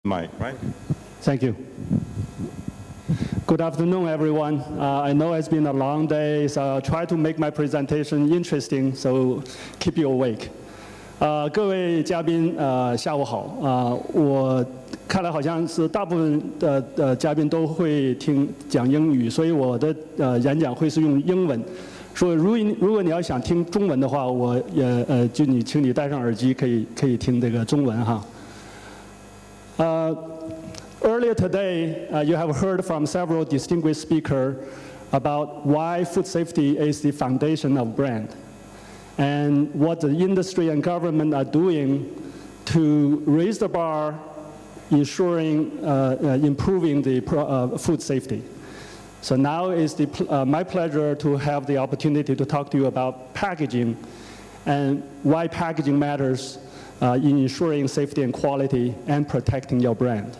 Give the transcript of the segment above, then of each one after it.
Mike, right? Thank you. Good afternoon, everyone. I know it's been a long day, so I'll try to make my presentation interesting, so keep you awake. 各位嘉宾，下午好。我看来好像是大部分的嘉宾都会讲英语，所以我的演讲会是用英文。所以如果你要想听中文的话，我也请你戴上耳机，可以听这个中文哈。Earlier today, you have heard from several distinguished speakers about why food safety is the foundation of brand and what the industry and government are doing to raise the bar, ensuring improving the food safety. So now it's my pleasure to have the opportunity to talk to you about packaging and why packaging matters in ensuring safety and quality and protecting your brand.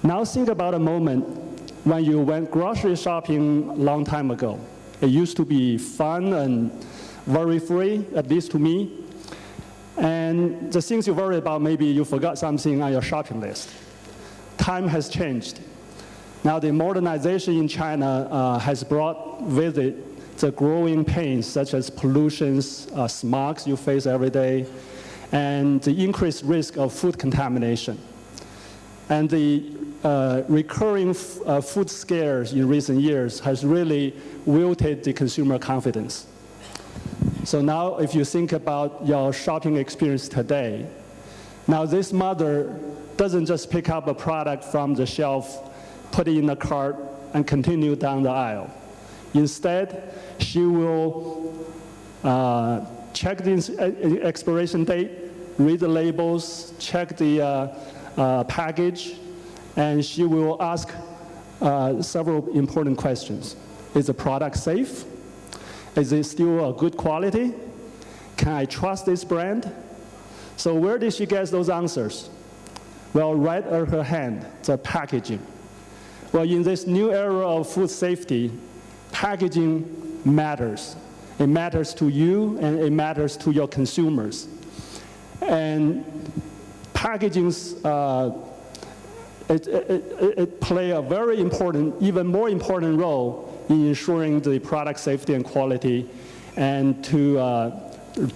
Now think about a moment when you went grocery shopping a long time ago. It used to be fun and worry-free, at least to me. And the things you worry about, maybe you forgot something on your shopping list. Time has changed. Now the modernization in China has brought with it the growing pains such as pollutions, smogs you face every day, and the increased risk of food contamination. And the recurring food scares in recent years has really wilted the consumer confidence. So now if you think about your shopping experience today, now this mother doesn't just pick up a product from the shelf, put it in a cart, and continue down the aisle. Instead, she will check the expiration date, read the labels, check the package, and she will ask several important questions. Is the product safe? Is it still a good quality? Can I trust this brand? So where did she get those answers? Well, right at her hand, the packaging. Well, in this new era of food safety, packaging matters. It matters to you, and it matters to your consumers. And packaging's it play a very important, even more important role in ensuring the product safety and quality, and to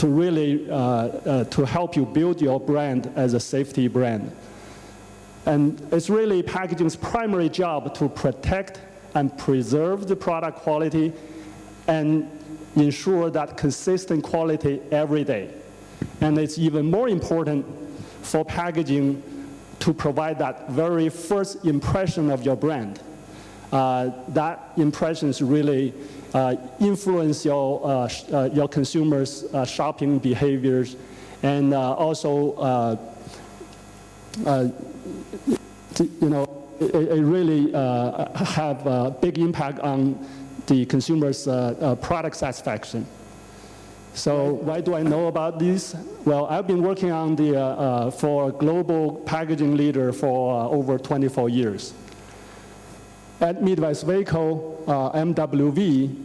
really to help you build your brand as a safety brand. And it's really packaging's primary job to protect and preserve the product quality and ensure that consistent quality every day. And it's even more important for packaging to provide that very first impression of your brand. That impression is really influence your consumers' shopping behaviors, and also it really have a big impact on the consumer's product satisfaction. So why do I know about this? Well, I've been working on for a global packaging leader for over 24 years. At MWV, MWV,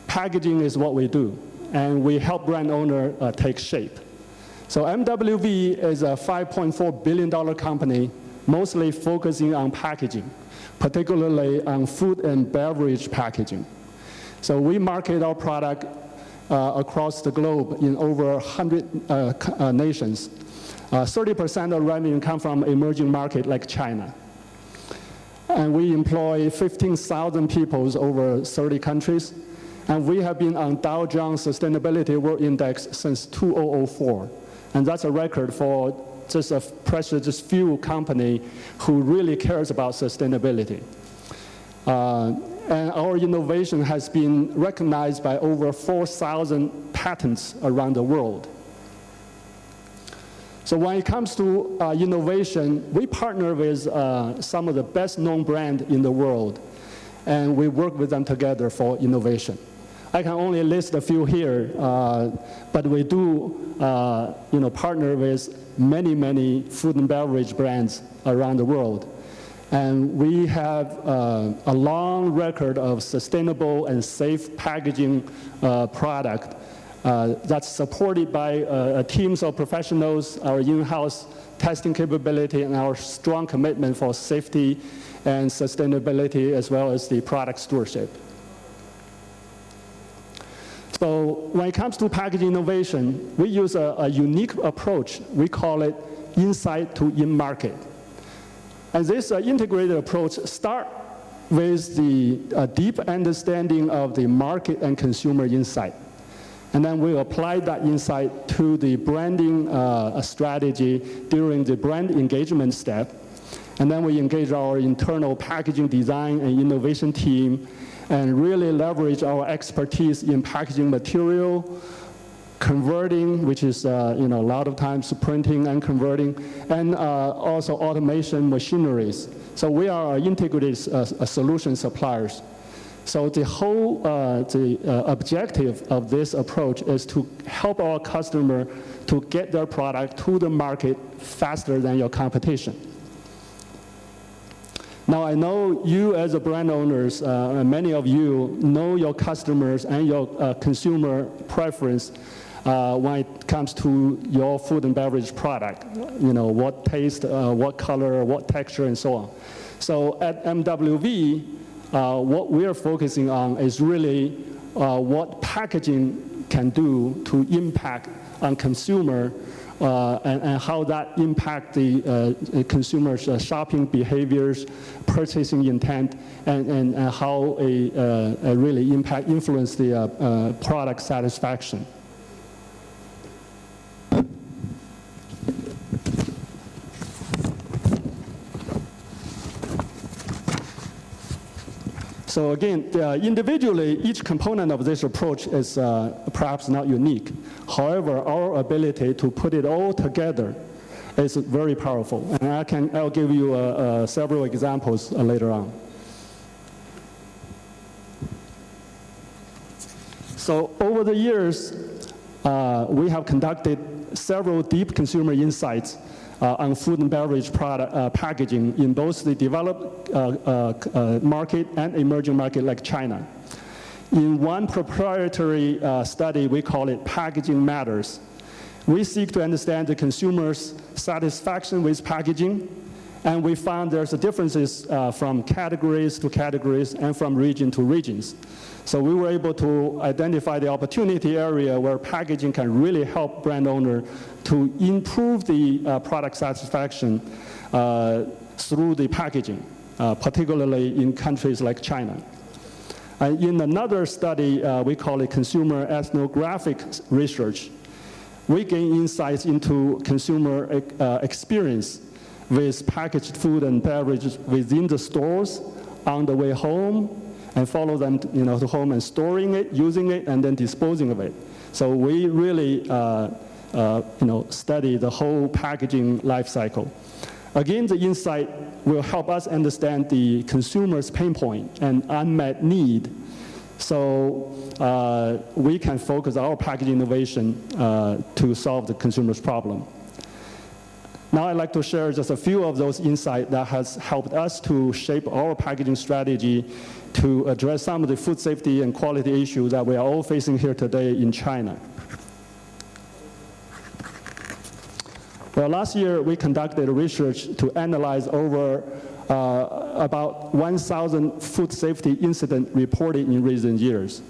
packaging is what we do, and we help brand owner take shape. So MWV is a $5.4 billion company, mostly focusing on packaging, particularly on food and beverage packaging. So we market our product across the globe in over 100 nations. 30% of revenue come from emerging markets like China. And we employ 15,000 people over 30 countries. And we have been on Dow Jones Sustainability World Index since 2004. And that's a record for just a prestigious few company who really cares about sustainability. And our innovation has been recognized by over 4,000 patents around the world. So when it comes to innovation, we partner with some of the best-known brands in the world, and we work with them together for innovation. I can only list a few here, but we do partner with many, many food and beverage brands around the world. And we have a long record of sustainable and safe packaging product That's supported by teams of professionals, our in-house testing capability, and our strong commitment for safety and sustainability, as well as the product stewardship. So when it comes to packaging innovation, we use a unique approach. We call it insight to in-market. And this integrated approach starts with the deep understanding of the market and consumer insight. And then we apply that insight to the branding strategy during the brand engagement step. And then we engage our internal packaging design and innovation team and really leverage our expertise in packaging material, converting, which is a lot of times printing and converting, and also automation machineries. So we are integrated solution suppliers. So the whole objective of this approach is to help our customer to get their product to the market faster than your competition. Now, I know you as a brand owners, many of you know your customers and your consumer preference when it comes to your food and beverage product. What taste, what color, what texture, and so on. So at MWV, what we are focusing on is really what packaging can do to impact on consumer and how that impact the consumers' shopping behaviors, purchasing intent, and how it really influence the product satisfaction. So again, individually, each component of this approach is perhaps not unique. However, our ability to put it all together is very powerful. And I'll give you several examples later on. So over the years, we have conducted several deep consumer insights on food and beverage product packaging in both the developed market and emerging market like China. In one proprietary study, we call it Packaging Matters. We seek to understand the consumer's satisfaction with packaging, and we found there's differences from categories to categories and from region to regions. So we were able to identify the opportunity area where packaging can really help brand owner to improve the product satisfaction through the packaging, particularly in countries like China. In another study, we call it consumer ethnographic research. We gain insights into consumer experience with packaged food and beverages within the stores, on the way home, and follow them to home and storing it, using it, and then disposing of it. So we really study the whole packaging life cycle. Again, the insight will help us understand the consumer's pain point and unmet need, so we can focus our packaging innovation to solve the consumer's problem. Now I'd like to share just a few of those insights that has helped us to shape our packaging strategy to address some of the food safety and quality issues that we are all facing here today in China. Well, last year we conducted research to analyze over about 1,000 food safety incidents reported in recent years.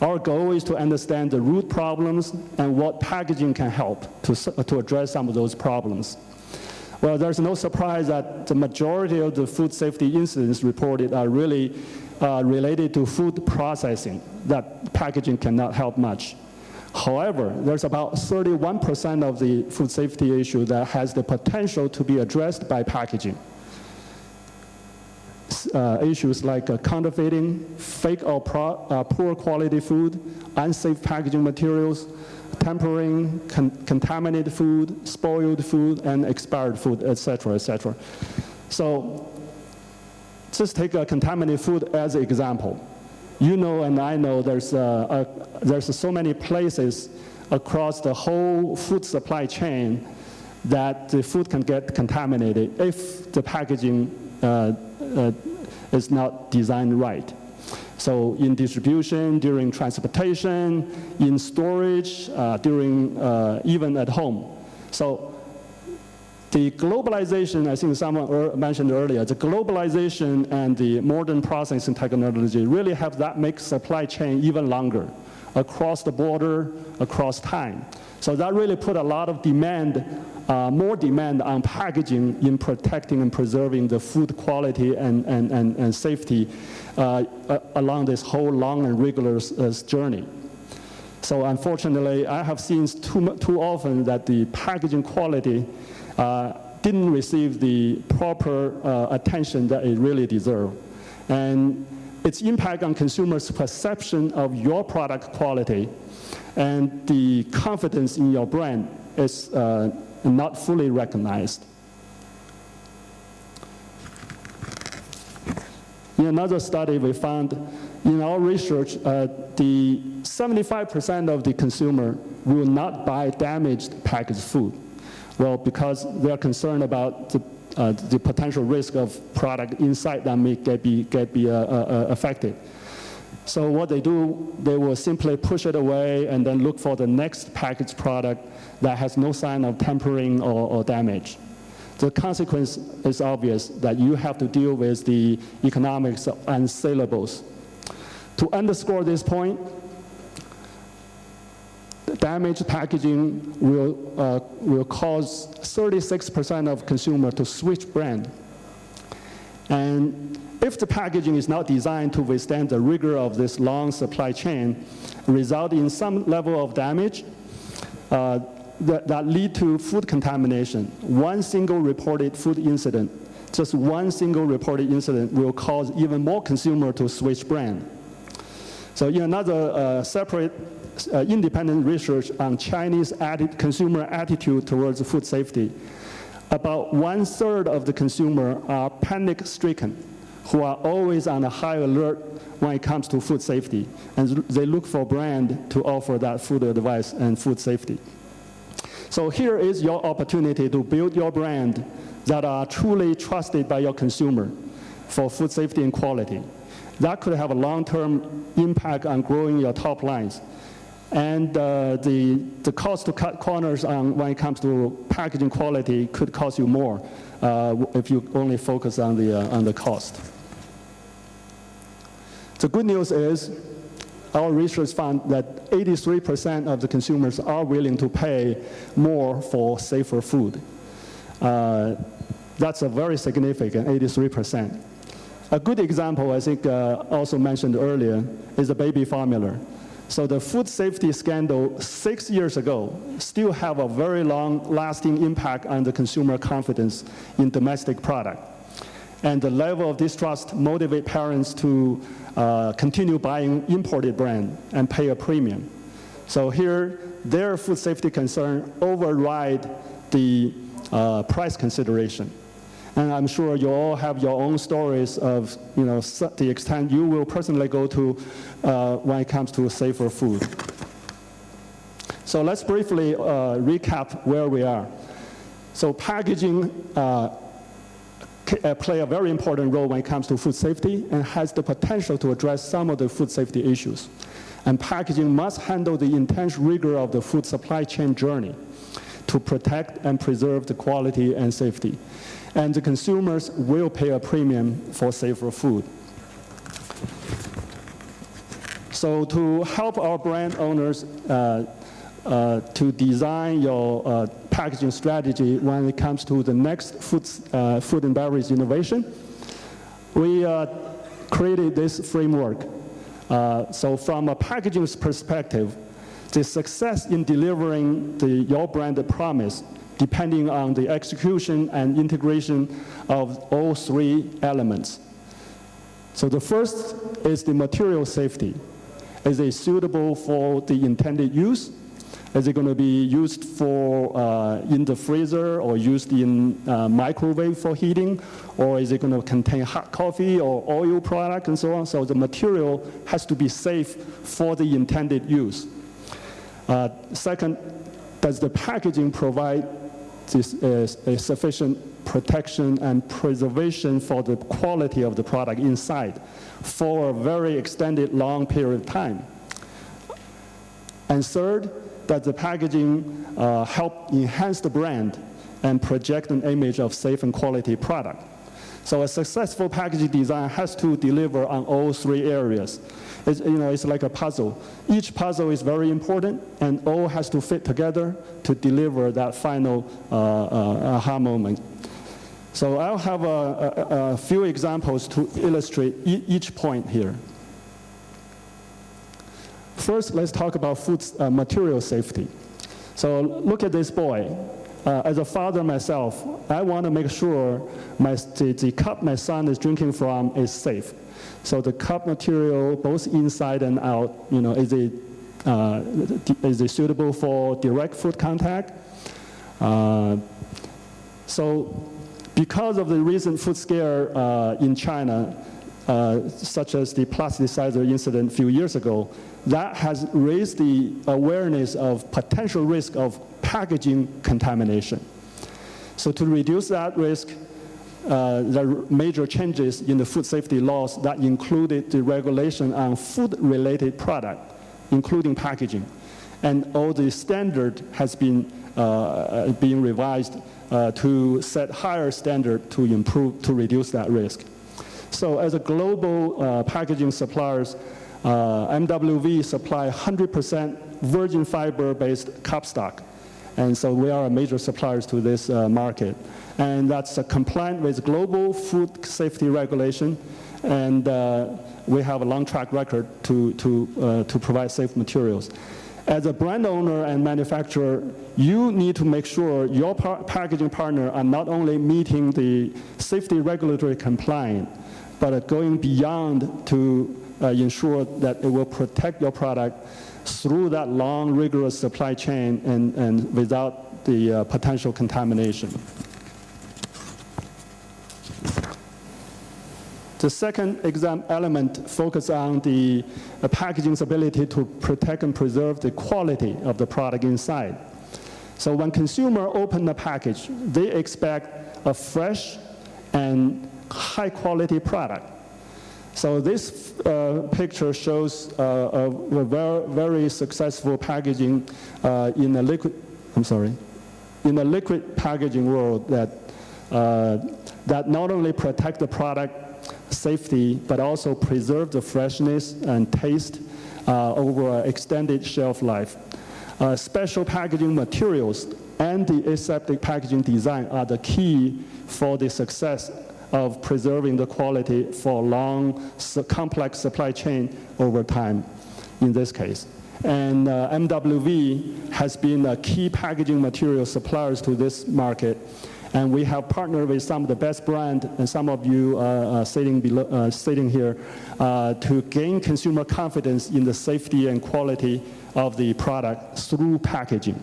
Our goal is to understand the root problems and what packaging can help to address some of those problems. Well, there's no surprise that the majority of the food safety incidents reported are really related to food processing, that packaging cannot help much. However, there's about 31% of the food safety issue that has the potential to be addressed by packaging. Issues like counterfeiting, fake or poor quality food, unsafe packaging materials, tampering, contaminated food, spoiled food, and expired food, etc., etc. So just take a contaminated food as an example. You know and I know there's so many places across the whole food supply chain that the food can get contaminated if the packaging is not designed right. So in distribution, during transportation, in storage, during even at home. So the globalization, I think someone mentioned earlier, the globalization and the modern processing technology really have that make supply chain even longer, across the border, across time. So that really put a lot of demand, more demand on packaging in protecting and preserving the food quality and safety along this whole long and rigorous journey. So unfortunately, I have seen too often that the packaging quality didn't receive the proper attention that it really deserved. And its impact on consumers' perception of your product quality and the confidence in your brand is not fully recognized. In another study, we found in our research, the 75% of the consumer will not buy damaged packaged food. Well, because they are concerned about the potential risk of product inside that may get be affected. So what they do, they will simply push it away and then look for the next packaged product that has no sign of tampering or damage. The consequence is obvious that you have to deal with the economics of unsalables. To underscore this point, damaged packaging will cause 36% of consumers to switch brand. And if the packaging is not designed to withstand the rigor of this long supply chain, result in some level of damage that lead to food contamination. One single reported food incident, just one single reported incident will cause even more consumers to switch brand. So in another separate independent research on Chinese consumer attitude towards food safety, about 1/3 of the consumer are panic-stricken, who are always on a high alert when it comes to food safety, and they look for brand to offer that food advice and food safety. So here is your opportunity to build your brand that are truly trusted by your consumer for food safety and quality. That could have a long-term impact on growing your top lines. And the cost to cut corners when it comes to packaging quality could cost you more if you only focus on the cost. The good news is our research found that 83% of the consumers are willing to pay more for safer food. That's a very significant 83%. A good example, I think also mentioned earlier, is the baby formula. So the food safety scandal 6 years ago still have a very long-lasting impact on the consumer confidence in domestic product. And the level of distrust motivate parents to continue buying imported brand and pay a premium. So here, their food safety concern override the price consideration. And I'm sure you all have your own stories of the extent you will personally go to when it comes to safer food. So let's briefly recap where we are. So packaging play a very important role when it comes to food safety and has the potential to address some of the food safety issues. And packaging must handle the intense rigor of the food supply chain journey to protect and preserve the quality and safety. And the consumers will pay a premium for safer food. So to help our brand owners to design your packaging strategy when it comes to the next food and beverage innovation, we created this framework. So from a packaging perspective, the success in delivering your branded promise depending on the execution and integration of all three elements. So the first is the material safety. Is it suitable for the intended use? Is it going to be used for in the freezer or used in microwave for heating? Or is it going to contain hot coffee or oil product and so on? So the material has to be safe for the intended use. Second, does the packaging provide this is a sufficient protection and preservation for the quality of the product inside for a very extended long period of time. And third, that the packaging help enhance the brand and project an image of safe and quality product. So a successful packaging design has to deliver on all three areas. It's like a puzzle. Each puzzle is very important, and all has to fit together to deliver that final aha moment. So I'll have a few examples to illustrate each point here. First, let's talk about food material safety. So look at this boy. As a father myself, I want to make sure the cup my son is drinking from is safe. So the cup material, both inside and out, is it suitable for direct food contact? So because of the recent food scare in China, such as the plasticizer incident a few years ago, that has raised the awareness of potential risk of packaging contamination. So to reduce that risk, there are major changes in the food safety laws that included the regulation on food-related product, including packaging. And all the standard has been being revised to set higher standard to reduce that risk. So as a global packaging suppliers, MWV supply 100% virgin fiber-based cup stock. And so we are a major suppliers to this market. And that's compliant with global food safety regulation. And we have a long track record to provide safe materials. As a brand owner and manufacturer, you need to make sure your packaging partner are not only meeting the safety regulatory compliant, but going beyond to ensure that it will protect your product through that long, rigorous supply chain and without the potential contamination. The second element focuses on the packaging's ability to protect and preserve the quality of the product inside. So when consumers open the package, they expect a fresh and high-quality product. So this picture shows a very successful packaging in the liquid packaging world that not only protect the product safety, but also preserve the freshness and taste over an extended shelf life. Special packaging materials and the aseptic packaging design are the key for the success of preserving the quality for long, complex supply chain over time, in this case. And MWV has been a key packaging material suppliers to this market. And we have partnered with some of the best brands, and some of you sitting here, to gain consumer confidence in the safety and quality of the product through packaging.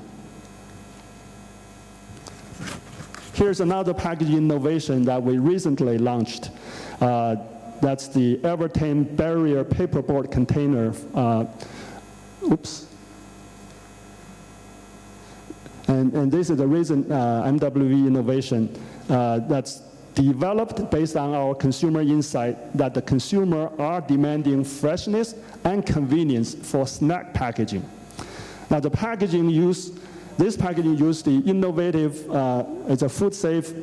Here's another packaging innovation that we recently launched. That's the Evertame barrier paperboard container. Oops. And this is a recent MWV innovation that's developed based on our consumer insight that the consumer are demanding freshness and convenience for snack packaging. Now the packaging this packaging uses the innovative, it's a food safe,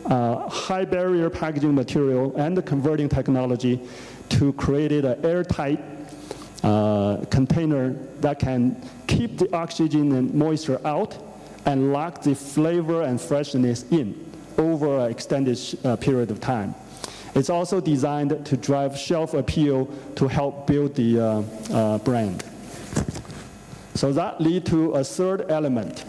high barrier packaging material and the converting technology to create an airtight container that can keep the oxygen and moisture out and lock the flavor and freshness in over an extended period of time. It's also designed to drive shelf appeal to help build the brand. So that leads to a third element.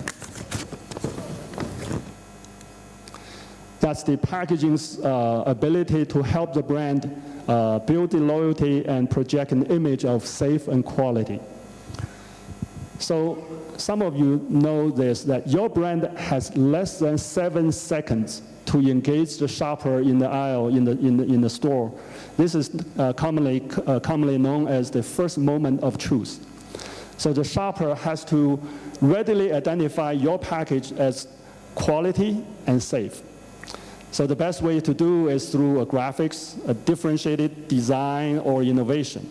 That's the packaging's ability to help the brand build the loyalty and project an image of safe and quality. So some of you know this, that your brand has less than 7 seconds to engage the shopper in the aisle in the store. This is commonly known as the first moment of truth. So the shopper has to readily identify your package as quality, and safe. So the best way to do is through a graphics, a differentiated design, or innovation.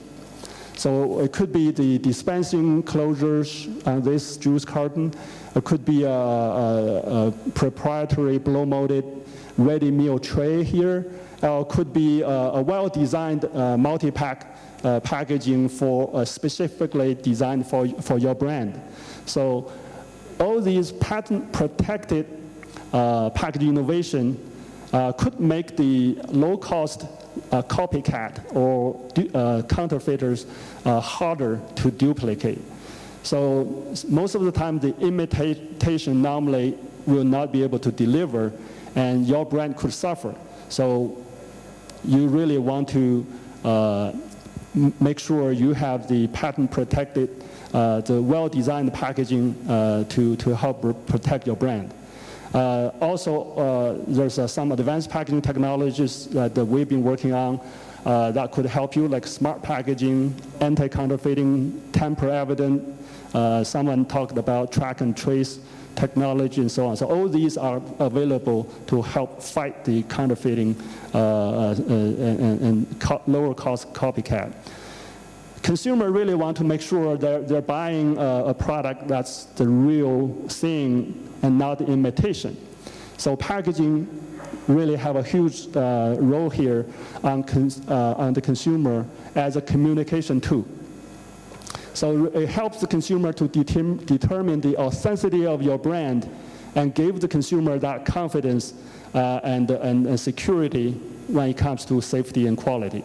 So it could be the dispensing closures on this juice carton. It could be a proprietary blow-molded ready meal tray here. Or it could be a well-designed multi-pack packaging for specifically designed for your brand. So all these patent-protected packaging innovation could make the low-cost copycat or counterfeiters harder to duplicate. So most of the time, the imitation normally will not be able to deliver, and your brand could suffer. So you really want to make sure you have the patent-protected, the well-designed packaging to help protect your brand. Also, there's some advanced packaging technologies that we've been working on that could help you, like smart packaging, anti-counterfeiting, tamper-evident. Someone talked about track and trace technology and so on. So all these are available to help fight the counterfeiting and lower cost copycat. Consumers really want to make sure they're buying a product that's the real thing and not the imitation. So packaging really have a huge role here on the consumer as a communication tool. So it helps the consumer to determine the authenticity of your brand and give the consumer that confidence and security when it comes to safety and quality.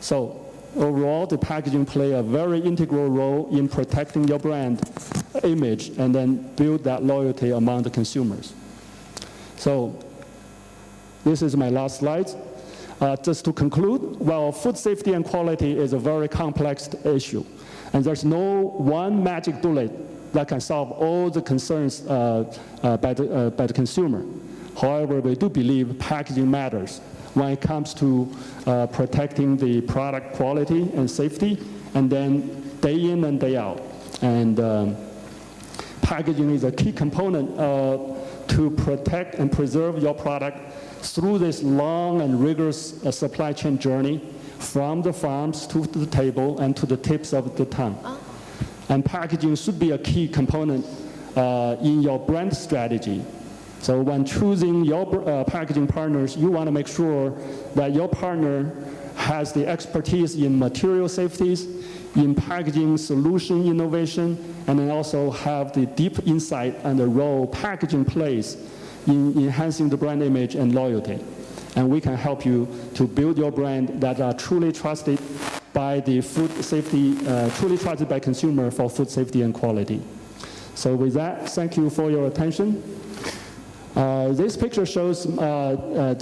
So overall, the packaging play a very integral role in protecting your brand image and then build that loyalty among the consumers. So this is my last slide. Just to conclude, well, food safety and quality is a very complex issue. And there's no one magic bullet that can solve all the concerns by the consumer. However, we do believe packaging matters when it comes to protecting the product quality and safety, and then day in and day out. And packaging is a key component to protect and preserve your product through this long and rigorous supply chain journey from the farms to the table and to the tips of the tongue. And packaging should be a key component in your brand strategy. So when choosing your packaging partners, you want to make sure that your partner has the expertise in material safeties, in packaging solution innovation, and then also have the deep insight and the role packaging plays in enhancing the brand image and loyalty. And we can help you to build your brand that are truly trusted by the food safety, truly trusted by consumer for food safety and quality. So with that, thank you for your attention. This picture shows our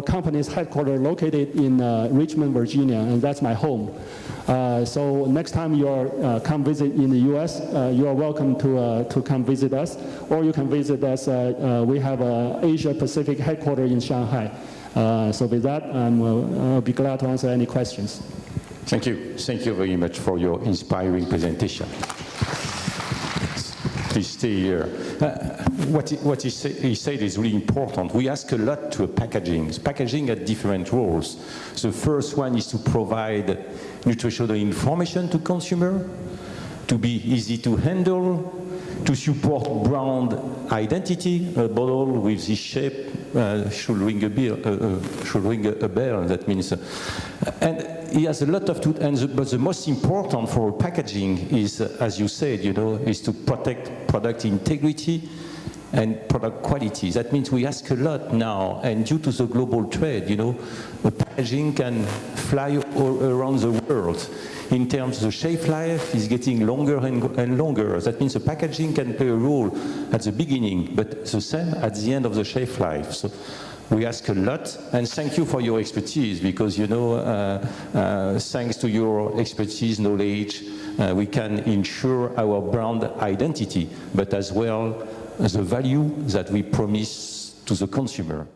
company's headquarters located in Richmond, Virginia, and that's my home. So next time you are come visit in the U.S., you are welcome to come visit us, or you can visit us. We have a Asia Pacific headquarters in Shanghai. So with that, I'll be glad to answer any questions. Thank you. Thank you very much for your inspiring presentation. Please stay here. What he said is really important. We ask a lot to packaging. Packaging has different roles. The first one is to provide nutritional information to consumer, to be easy to handle, to support brand identity. A bottle with this shape should ring a bell. That means, and he has a lot of but the most important for packaging is, as you said, is to protect product integrity and product quality. That means we ask a lot now, and due to the global trade, the packaging can fly all around the world. In terms of the shelf life, is getting longer and longer. That means the packaging can play a role at the beginning, but the same at the end of the shelf life. So we ask a lot, and thank you for your expertise, because thanks to your expertise, knowledge, we can ensure our brand identity, but as well the value that we promise to the consumer.